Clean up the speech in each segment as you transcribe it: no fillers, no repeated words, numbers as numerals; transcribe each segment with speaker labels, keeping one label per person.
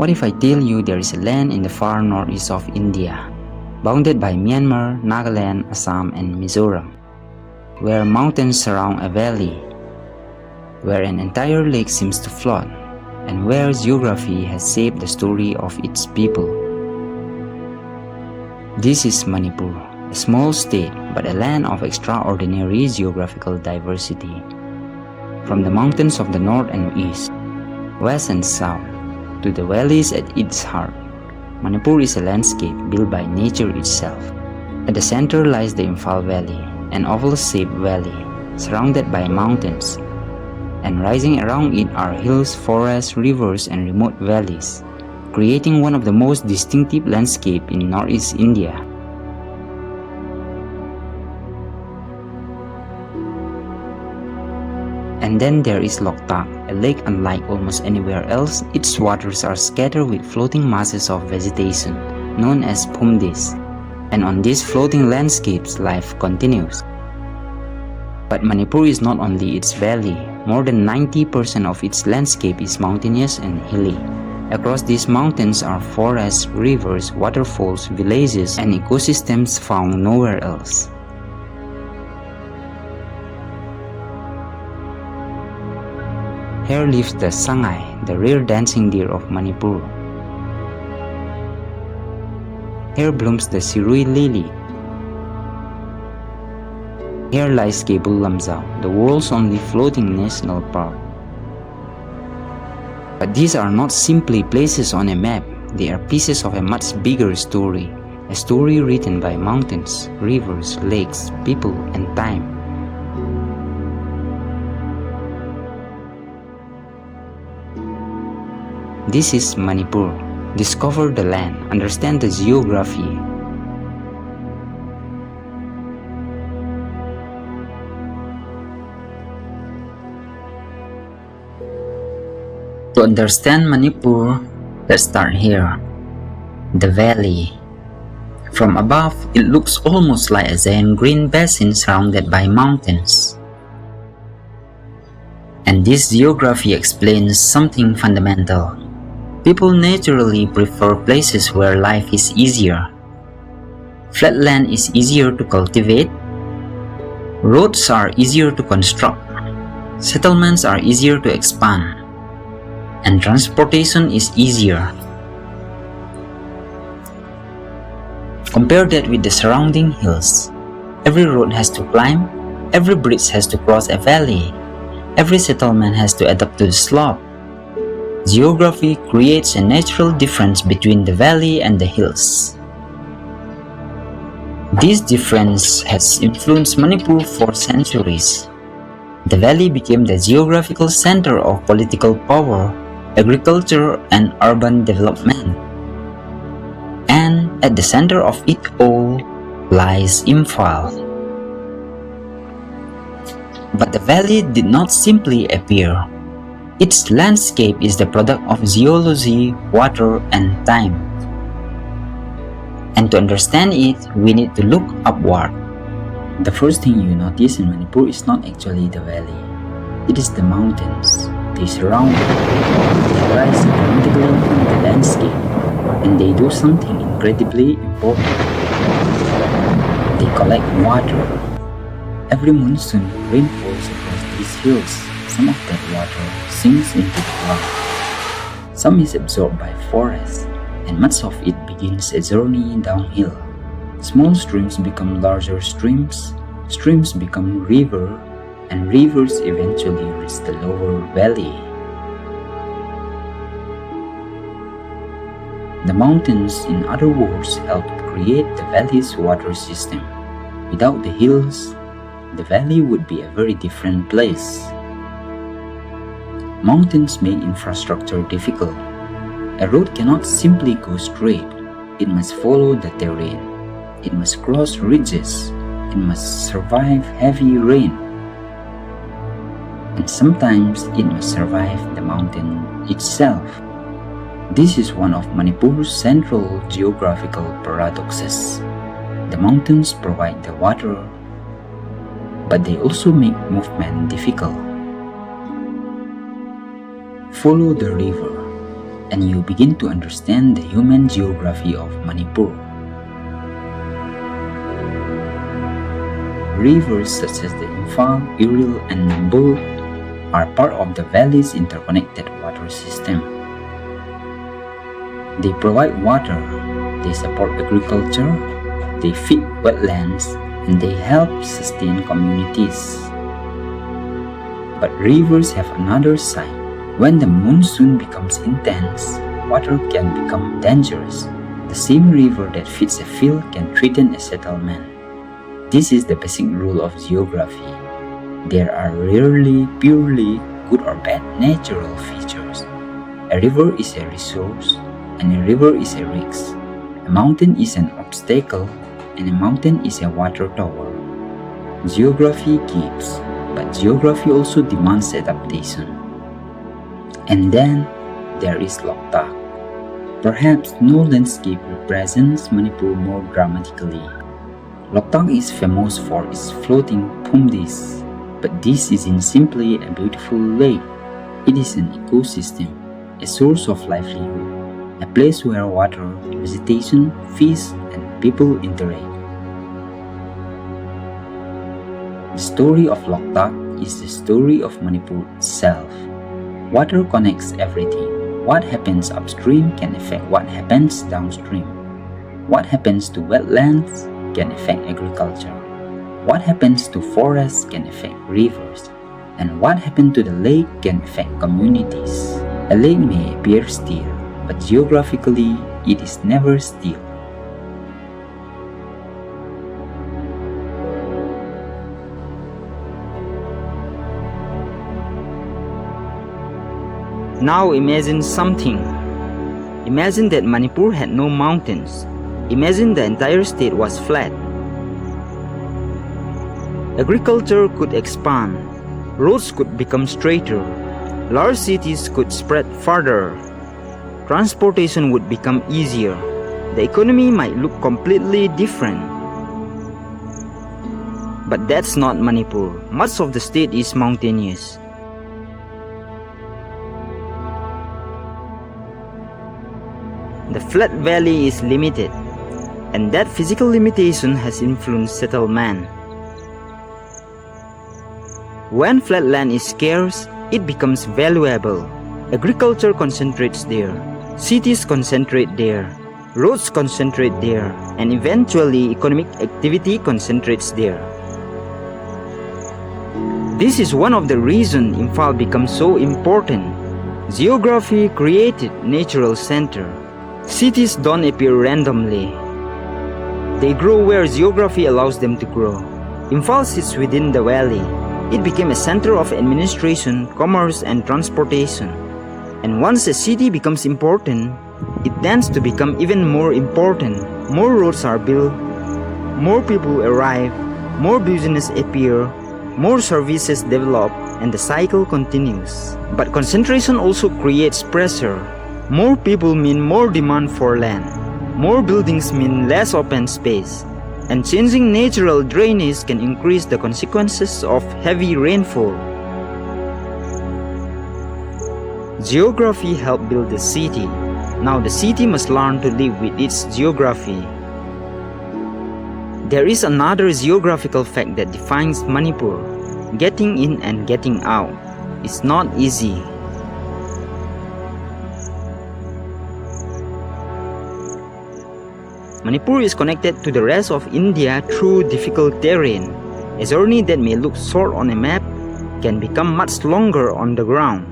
Speaker 1: What if I tell you there is a land in the far northeast of India, bounded by Myanmar, Nagaland, Assam, and Mizoram, where mountains surround a valley, where an entire lake seems to float, and where geography has shaped the story of its people? This is Manipur, a small state but a land of extraordinary geographical diversity. From the mountains of the north and east, west and south, to the valleys at its heart, Manipur is a landscape built by nature itself. At the center lies the Imphal Valley, an oval-shaped valley surrounded by mountains, and rising around it are hills, forests, rivers, and remote valleys, creating one of the most distinctive landscapes in northeast India. And then there is Loktak, a lake unlike almost anywhere else. Its waters are scattered with floating masses of vegetation, known as pumdis, and on these floating landscapes life continues. But Manipur is not only its valley. More than 90% of its landscape is mountainous and hilly. Across these mountains are forests, rivers, waterfalls, villages, and ecosystems found nowhere else. Here lives the Sangai, the rare dancing deer of Manipur. Here blooms the Sirui lily. Here lies Gebul Lamjao, the world's only floating national park. But these are not simply places on a map, they are pieces of a much bigger story, a story written by mountains, rivers, lakes, people, and time. This is Manipur. Discover the land, understand the geography. To understand Manipur, let's start here. The valley. From above, it looks almost like a giant green basin surrounded by mountains. And this geography explains something fundamental. People naturally prefer places where life is easier. Flat land is easier to cultivate. Roads are easier to construct. Settlements are easier to expand. And transportation is easier. Compare that with the surrounding hills. Every road has to climb, every bridge has to cross a valley, every settlement has to adapt to the slope. Geography creates a natural difference between the valley and the hills. This difference has influenced Manipur for centuries. The valley became the geographical center of political power, agriculture, and urban development. And at the center of it all lies Imphal. But the valley did not simply appear. Its landscape is the product of geology, water, and time. And to understand it, we need to look upward. The first thing you notice in Manipur is not actually the valley. It is the mountains. They surround it. They rise vertically from the landscape, and they do something incredibly important. They collect water. Every monsoon, rain falls across these hills. Some of that water sinks into the ground. Some is absorbed by forests, and much of it begins a journey downhill. Small streams become larger streams, streams become rivers, and rivers eventually reach the lower valley. The mountains, in other words, help create the valley's water system. Without the hills, the valley would be a very different place. Mountains make infrastructure difficult. A road cannot simply go straight. It must follow the terrain. It must cross ridges. It must survive heavy rain. And sometimes it must survive the mountain itself. This is one of Manipur's central geographical paradoxes. The mountains provide the water, but they also make movement difficult. Follow the river. and you begin to understand the human geography of Manipur. Rivers such as the Imphal, Iril, and Nambul are part of the valley's interconnected water system. They provide water, they support agriculture, they feed wetlands, and they help sustain communities. But rivers have another side. When the monsoon becomes intense, water can become dangerous. The same river that feeds a field can threaten a settlement. This is the basic rule of geography. There are rarely purely good or bad natural features. A river is a resource, and a river is a risk. A mountain is an obstacle, and a mountain is a water tower. Geography gives, but geography also demands adaptation. And then there is Loktak. Perhaps no landscape represents Manipur more dramatically. Loktak is famous for its floating pumdis, but this isn't simply a beautiful lake. It is an ecosystem, a source of livelihood, a place where water, vegetation, fish, and people interact. The story of Loktak is the story of Manipur itself. Water connects everything. What happens upstream can affect what happens downstream. What happens to wetlands can affect agriculture. What happens to forests can affect rivers. And what happens to the lake can affect communities. A lake may appear still, but geographically it is never still.
Speaker 2: Now imagine something. Imagine that Manipur had no mountains. Imagine the entire state was flat. Agriculture could expand. Roads could become straighter. Large cities could spread farther. Transportation would become easier. The economy might look completely different. But that's not Manipur. Much of the state is mountainous. The flat valley is limited, and that physical limitation has influenced settlement. When flat land is scarce, it becomes valuable. Agriculture concentrates there, cities concentrate there, roads concentrate there, and eventually economic activity concentrates there. This is one of the reasons Imphal becomes so important. Geography created natural center. Cities don't appear randomly. They grow where geography allows them to grow. Imphal sits within the valley. It became a center of administration, commerce, and transportation. And once a city becomes important, it tends to become even more important. More roads are built, more people arrive, more business appear, more services develop, and the cycle continues. But concentration also creates pressure. More people mean more demand for land. More buildings mean less open space. And changing natural drainage can increase the consequences of heavy rainfall. Geography helped build the city. Now the city must learn to live with its geography. There is another geographical fact that defines Manipur. Getting in and getting out is not easy. Manipur is connected to the rest of India through difficult terrain. A journey that may look short on a map can become much longer on the ground.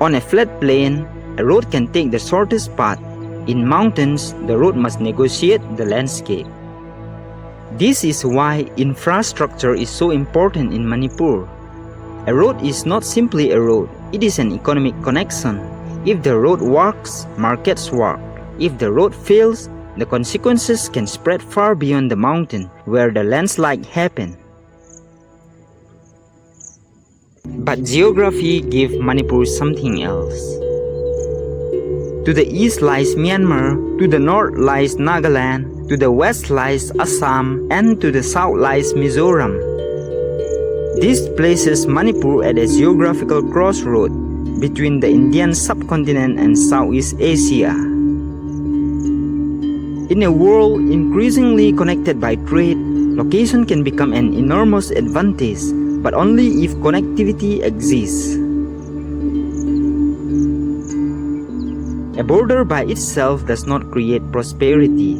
Speaker 2: On a flat plain, a road can take the shortest path. In mountains, the road must negotiate the landscape. This is why infrastructure is so important in Manipur. A road is not simply a road, it is an economic connection. If the road works, markets work. If the road fails, the consequences can spread far beyond the mountain where the landslide happened. But geography gave Manipur something else. To the east lies Myanmar, to the north lies Nagaland, to the west lies Assam, and to the south lies Mizoram. This places Manipur at a geographical crossroad between the Indian subcontinent and Southeast Asia. In a world increasingly connected by trade, location can become an enormous advantage, but only if connectivity exists. A border by itself does not create prosperity.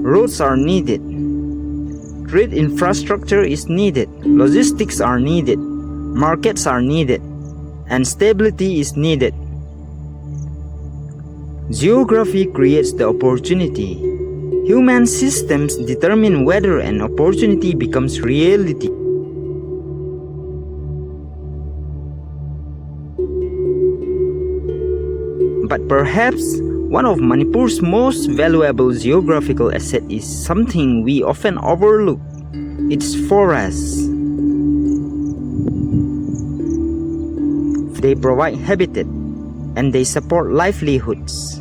Speaker 2: Roads are needed. Trade infrastructure is needed. Logistics are needed. Markets are needed. And stability is needed. Geography creates the opportunity. Human systems determine whether an opportunity becomes reality. But perhaps one of Manipur's most valuable geographical assets is something we often overlook: its forests. They provide habitat and they support livelihoods.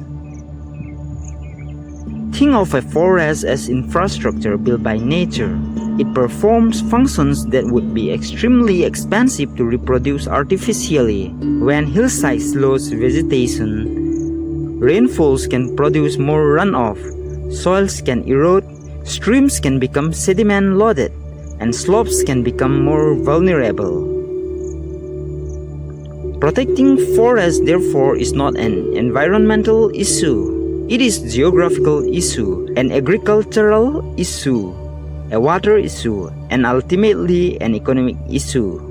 Speaker 2: Think of a forest as infrastructure built by nature. It performs functions that would be extremely expensive to reproduce artificially. When hillsides lose vegetation, rainfalls can produce more runoff, soils can erode, streams can become sediment-loaded, and slopes can become more vulnerable. Protecting forests, therefore, is not an environmental issue. It is a geographical issue, an agricultural issue, a water issue, and ultimately an economic issue.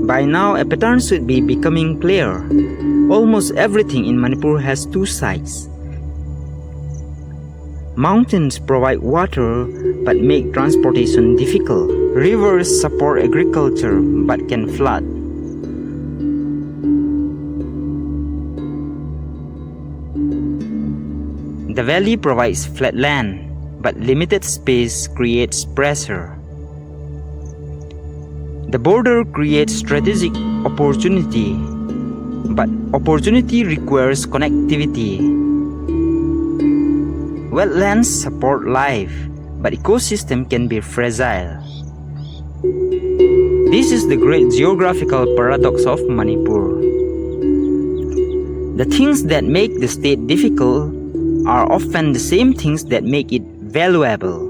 Speaker 2: By now, a pattern should be becoming clear. Almost everything in Manipur has two sides. Mountains provide water but make transportation difficult. Rivers support agriculture but can flood. The valley provides flat land, but limited space creates pressure. The border creates strategic opportunity, but opportunity requires connectivity. Wetlands support life, but ecosystem can be fragile. This is the great geographical paradox of Manipur. The things that make the state difficult are often the same things that make it valuable.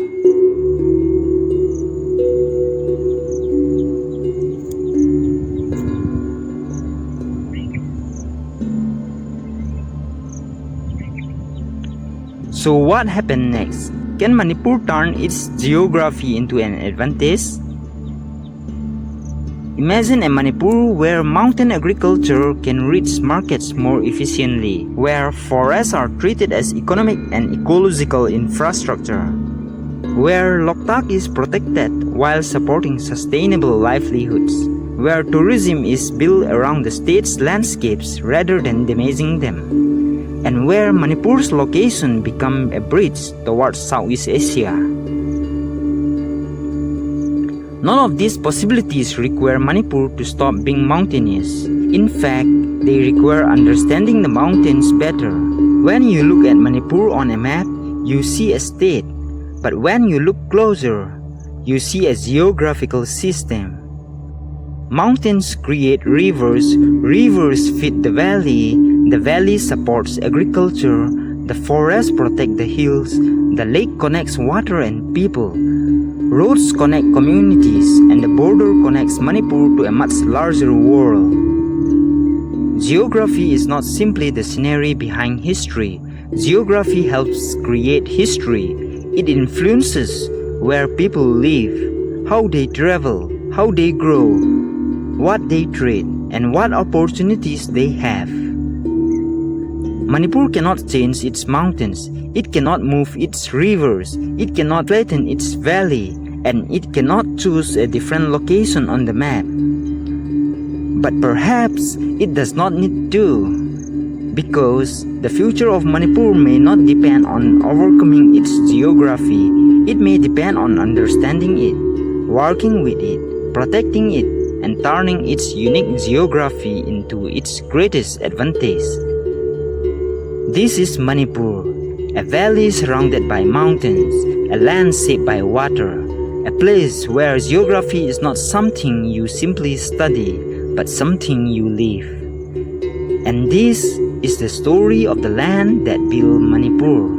Speaker 2: So what happened next? Can Manipur turn its geography into an advantage? Imagine a Manipur where mountain agriculture can reach markets more efficiently, where forests are treated as economic and ecological infrastructure, where Loktak is protected while supporting sustainable livelihoods, where tourism is built around the state's landscapes rather than damaging them, and where Manipur's location becomes a bridge towards Southeast Asia. None of these possibilities require Manipur to stop being mountainous. In fact, they require understanding the mountains better. When you look at Manipur on a map, you see a state. But when you look closer, you see a geographical system. Mountains create rivers, rivers feed the valley supports agriculture, the forests protect the hills, the lake connects water and people. Roads connect communities, and the border connects Manipur to a much larger world. Geography is not simply the scenery behind history. Geography helps create history. It influences where people live, how they travel, how they grow, what they trade, and what opportunities they have. Manipur cannot change its mountains, it cannot move its rivers, it cannot flatten its valley, and it cannot choose a different location on the map. But perhaps it does not need to, because the future of Manipur may not depend on overcoming its geography, it may depend on understanding it, working with it, protecting it, and turning its unique geography into its greatest advantage. This is Manipur, a valley surrounded by mountains, a land shaped by water, a place where geography is not something you simply study, but something you live. And this is the story of the land that built Manipur.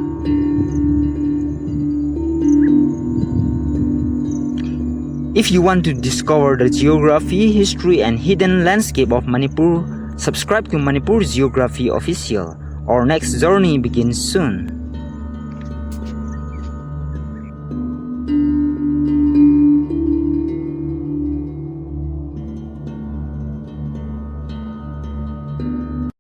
Speaker 2: If you want to discover the geography, history, and hidden landscape of Manipur, subscribe to Manipur Geography Official. Our next journey begins soon.